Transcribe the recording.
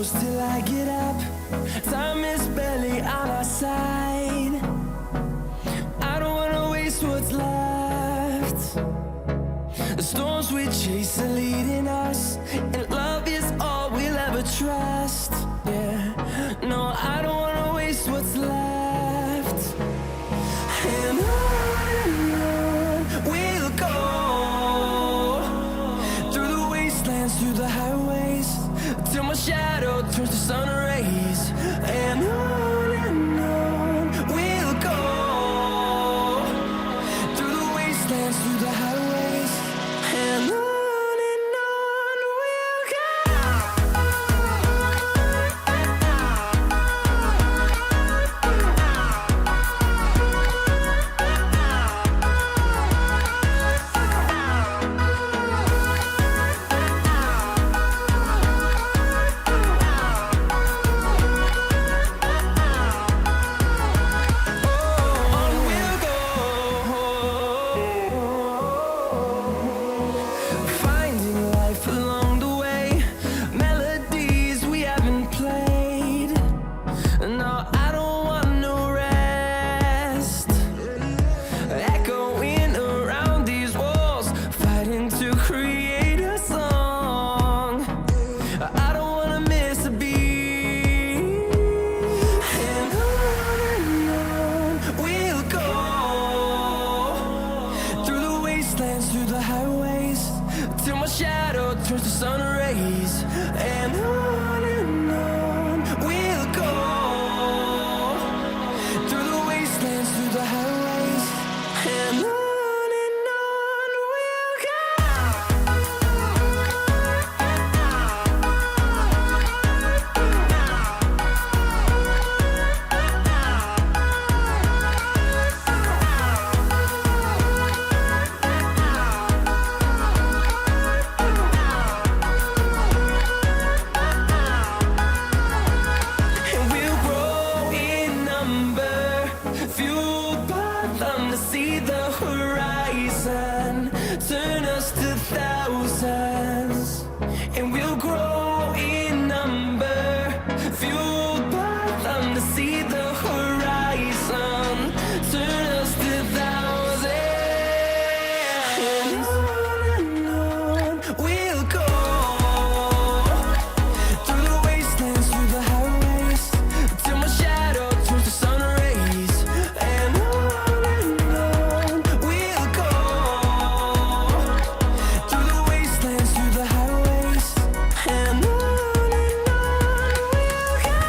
close till I get up. Time is barely on our side. I don't wanna waste what's left. The storms we chase are leading us, and love is all we'll ever trust. Yeah, no, I don't wanna waste what's left. And on we'll go, through the wastelands, through the highways, till my shadow turns to sun rays. And on we'll go, through the wastelands, through the highways, and on we'll go. Finding life along the way, melodies we haven't played. No, I don't want no rest. Echoing around these walls, fighting to create a song. I don't wanna miss a beat. And on we'll go, through the wastelands, through the highways, till my shadow turns to sun rays. And on we'll go, through the wastelands, through the highways, and on we'll go. And we'll grow in number, fueled by them to see the horizon, turn us to thousands. And we'll grow in number, fueled by them to see the horizon, turn us to thousands. And on we'll go, through the wastelands, through the highways, till my shadow turns to sun rays. And on we'll go, through the wastelands, through the highways, and on we'll go.